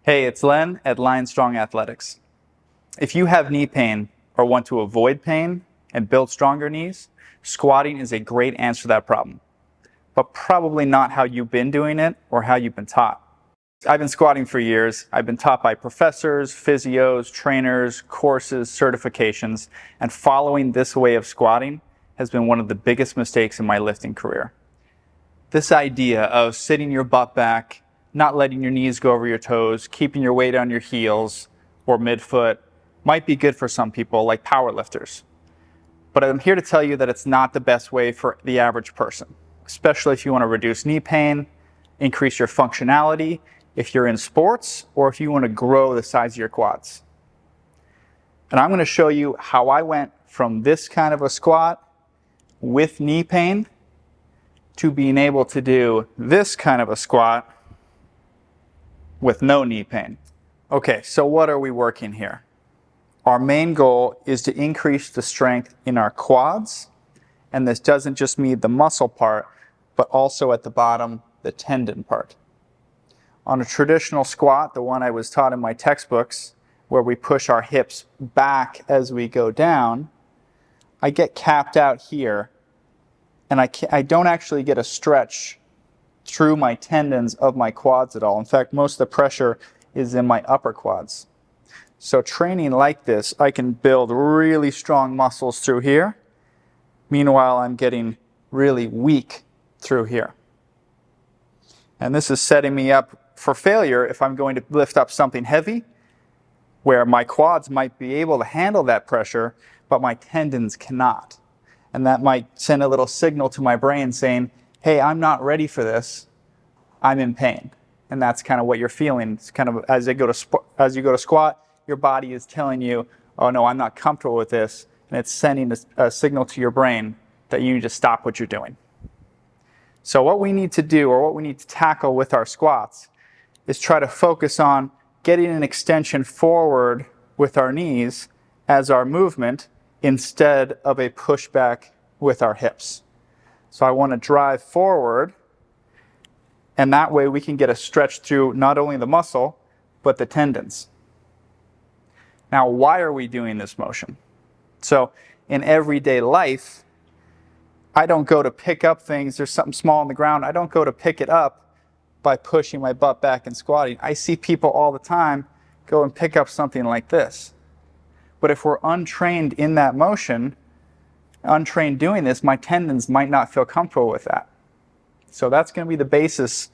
Hey, it's Len at Lion Strong Athletics. If you have knee pain or want to avoid pain and build stronger knees, squatting is a great answer to that problem, but probably not how you've been doing it or how you've been taught. I've been squatting for years. I've been taught by professors, physios, trainers, courses, certifications, and following this way of squatting has been one of the biggest mistakes in my lifting career. This idea of sitting your butt back, not letting your knees go over your toes, keeping your weight on your heels or midfoot might be good for some people, like powerlifters. But I'm here to tell you that it's not the best way for the average person, especially if you want to reduce knee pain, increase your functionality, if you're in sports, or if you want to grow the size of your quads. And I'm going to show you how I went from this kind of a squat with knee pain to being able to do this kind of a squat with no knee pain. Okay, so what are we working here? Our main goal is to increase the strength in our quads, and this doesn't just mean the muscle part, but also at the bottom, the tendon part. On a traditional squat, the one I was taught in my textbooks, where we push our hips back as we go down, I get capped out here, and I don't actually get a stretch through my tendons of my quads at all. In fact, most of the pressure is in my upper quads. So training like this, I can build really strong muscles through here. Meanwhile, I'm getting really weak through here. And this is setting me up for failure if I'm going to lift up something heavy, where my quads might be able to handle that pressure, but my tendons cannot. And that might send a little signal to my brain saying, hey, I'm not ready for this, I'm in pain. And that's kind of what you're feeling. It's kind of as you go to squat, your body is telling you, oh no, I'm not comfortable with this, and it's sending a signal to your brain that you need to stop what you're doing. So what we need to do, or what we need to tackle with our squats, is try to focus on getting an extension forward with our knees as our movement instead of a pushback with our hips. So I want to drive forward, and that way we can get a stretch through not only the muscle, but the tendons. Now, why are we doing this motion? So in everyday life, I don't go to pick up things. There's something small on the ground. I don't go to pick it up by pushing my butt back and squatting. I see people all the time go and pick up something like this. But if we're untrained in that motion, untrained doing this, my tendons might not feel comfortable with that. So that's going to be the basis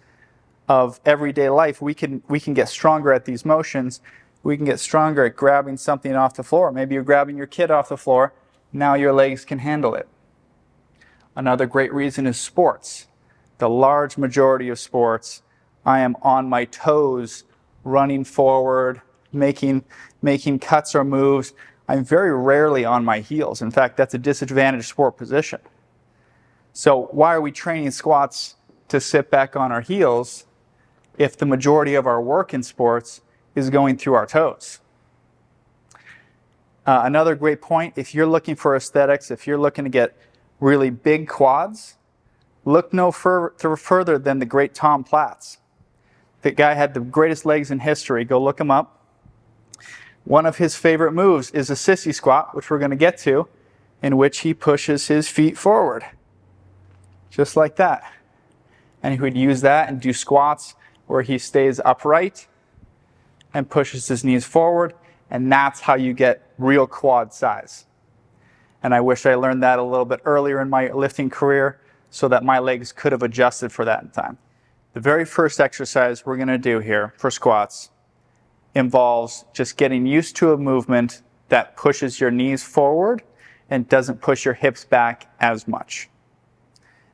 of everyday life. We can get stronger at these motions. We can get stronger at grabbing something off the floor. Maybe you're grabbing your kid off the floor. Now your legs can handle it. Another great reason is sports. The large majority of sports, I am on my toes, running forward, making cuts or moves. I'm very rarely on my heels. In fact, that's a disadvantaged sport position. So why are we training squats to sit back on our heels if the majority of our work in sports is going through our toes? Another great point, if you're looking for aesthetics, if you're looking to get really big quads, look no further than the great Tom Platz. The guy had the greatest legs in history. Go look him up. One of his favorite moves is a sissy squat, which we're going to get to, in which he pushes his feet forward, just like that. And he would use that and do squats where he stays upright and pushes his knees forward, and that's how you get real quad size. And I wish I learned that a little bit earlier in my lifting career, so that my legs could have adjusted for that in time. The very first exercise we're going to do here for squats involves just getting used to a movement that pushes your knees forward and doesn't push your hips back as much.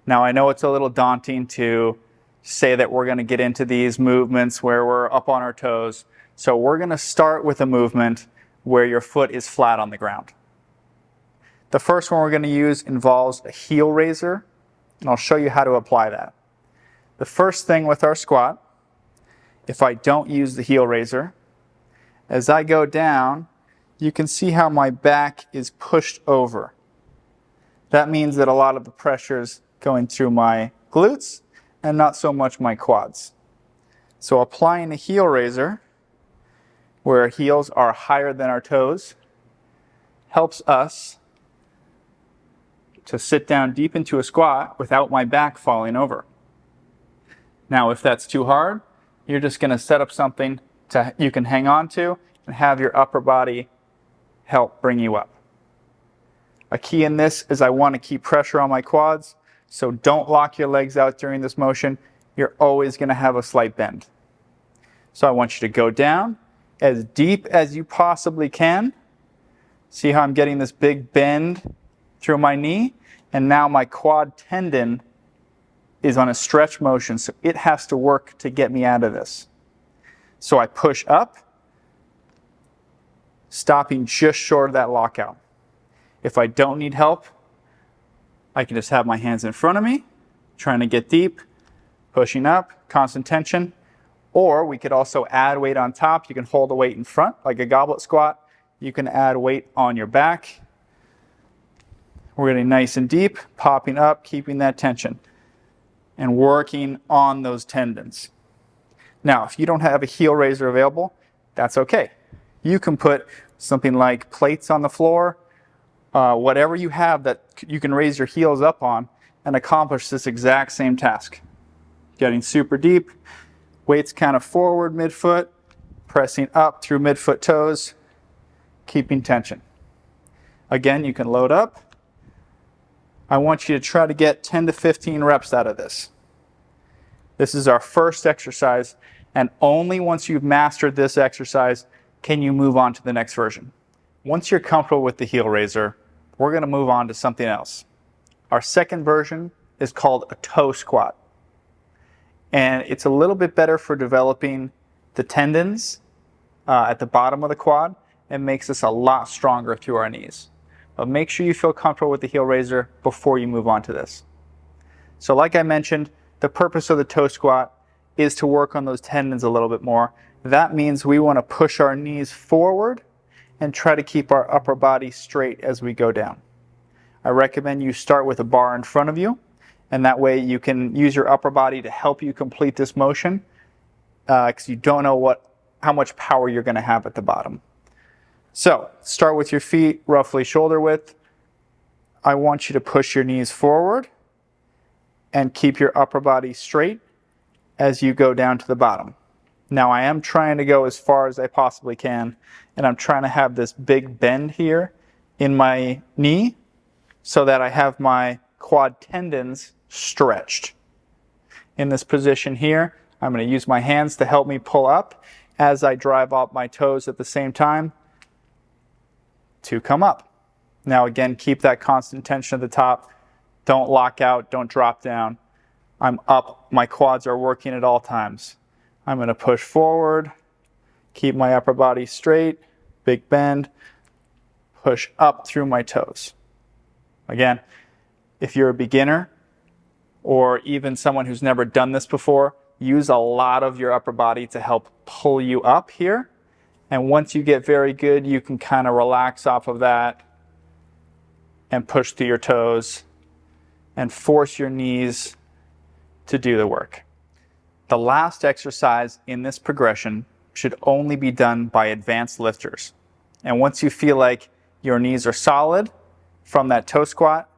Now, I know it's a little daunting to say that we're going to get into these movements where we're up on our toes. So we're going to start with a movement where your foot is flat on the ground. The first one we're going to use involves a heel raiser, and I'll show you how to apply that. The first thing with our squat, if I don't use the heel raiser, as I go down, you can see how my back is pushed over. That means that a lot of the pressure is going through my glutes and not so much my quads. So applying the heel raiser, where our heels are higher than our toes, helps us to sit down deep into a squat without my back falling over. Now, if that's too hard, you're just going to set up something you can hang on to and have your upper body help bring you up. A key in this is I want to keep pressure on my quads, so don't lock your legs out during this motion. You're always going to have a slight bend. So I want you to go down as deep as you possibly can. See how I'm getting this big bend through my knee? And now my quad tendon is on a stretch motion, so it has to work to get me out of this. So I push up, stopping just short of that lockout. If I don't need help, I can just have my hands in front of me, trying to get deep, pushing up, constant tension. Or we could also add weight on top. You can hold the weight in front, like a goblet squat. You can add weight on your back. We're getting nice and deep, popping up, keeping that tension, and working on those tendons. Now, if you don't have a heel raiser available, that's okay. You can put something like plates on the floor, whatever you have that you can raise your heels up on and accomplish this exact same task. Getting super deep, weights kind of forward midfoot, pressing up through midfoot toes, keeping tension. Again, you can load up. I want you to try to get 10 to 15 reps out of this. This is our first exercise, and only once you've mastered this exercise can you move on to the next version. Once you're comfortable with the heel raiser, we're going to move on to something else. Our second version is called a toe squat. And it's a little bit better for developing the tendons at the bottom of the quad and makes us a lot stronger through our knees. But make sure you feel comfortable with the heel raiser before you move on to this. So like I mentioned, the purpose of the toe squat is to work on those tendons a little bit more. That means we want to push our knees forward and try to keep our upper body straight as we go down. I recommend you start with a bar in front of you, and that way you can use your upper body to help you complete this motion because you don't know how much power you're going to have at the bottom. So start with your feet roughly shoulder width. I want you to push your knees forward and keep your upper body straight as you go down to the bottom. Now I am trying to go as far as I possibly can, and I'm trying to have this big bend here in my knee so that I have my quad tendons stretched. In this position here, I'm going to use my hands to help me pull up as I drive up my toes at the same time to come up. Now again, keep that constant tension at the top. Don't lock out, don't drop down. I'm up, my quads are working at all times. I'm going to push forward, keep my upper body straight, big bend, push up through my toes. Again, if you're a beginner or even someone who's never done this before, use a lot of your upper body to help pull you up here. And once you get very good, you can kind of relax off of that and push through your toes and force your knees to do the work. The last exercise in this progression should only be done by advanced lifters. And once you feel like your knees are solid from that toe squat,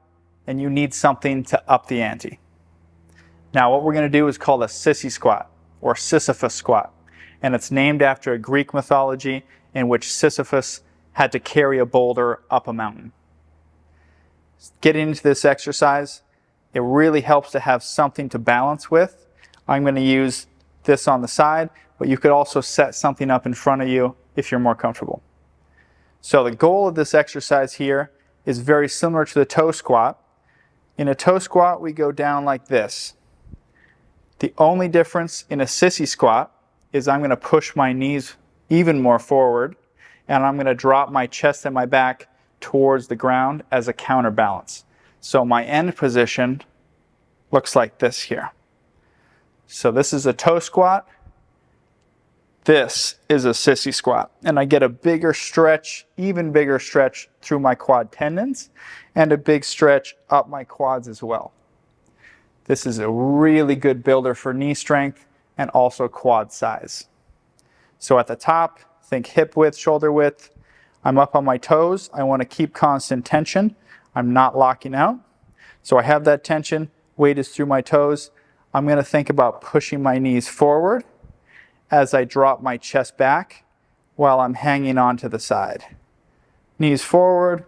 and you need something to up the ante. Now what we're going to do is called a sissy squat or Sisyphus squat. And it's named after a Greek mythology in which Sisyphus had to carry a boulder up a mountain. Getting into this exercise, it really helps to have something to balance with. I'm going to use this on the side, but you could also set something up in front of you if you're more comfortable. So the goal of this exercise here is very similar to the toe squat. In a toe squat, we go down like this. The only difference in a sissy squat is I'm going to push my knees even more forward, and I'm going to drop my chest and my back towards the ground as a counterbalance. So my end position looks like this here. So this is a toe squat. This is a sissy squat. And I get a bigger stretch, even bigger stretch through my quad tendons and a big stretch up my quads as well. This is a really good builder for knee strength and also quad size. So at the top, think hip width, shoulder width. I'm up on my toes. I want to keep constant tension. I'm not locking out. So I have that tension, weight is through my toes. I'm going to think about pushing my knees forward as I drop my chest back while I'm hanging on to the side. Knees forward,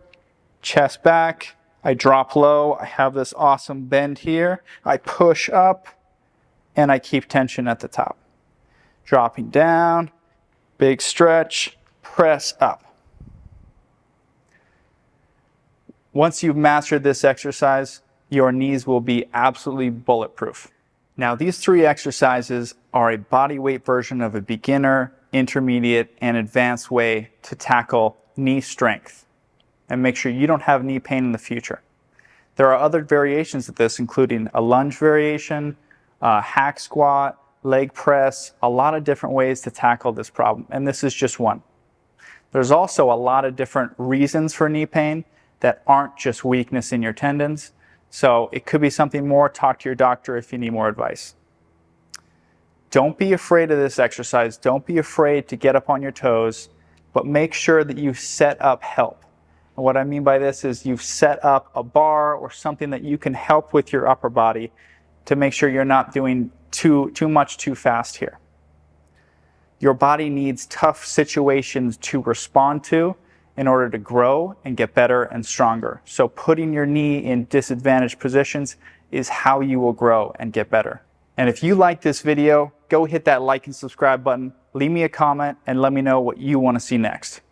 chest back. I drop low. I have this awesome bend here. I push up and I keep tension at the top. Dropping down, big stretch, press up. Once you've mastered this exercise, your knees will be absolutely bulletproof. Now, these 3 exercises are a body weight version of a beginner, intermediate, and advanced way to tackle knee strength and make sure you don't have knee pain in the future. There are other variations of this, including a lunge variation, hack squat, leg press, a lot of different ways to tackle this problem, and this is just one. There's also a lot of different reasons for knee pain that aren't just weakness in your tendons. So it could be something more. Talk to your doctor if you need more advice. Don't be afraid of this exercise. Don't be afraid to get up on your toes, but make sure that you set up help. And what I mean by this is you've set up a bar or something that you can help with your upper body to make sure you're not doing too much too fast here. Your body needs tough situations to respond to in order to grow and get better and stronger. So putting your knee in disadvantaged positions is how you will grow and get better. And if you like this video, go hit that like and subscribe button, leave me a comment, and let me know what you want to see next.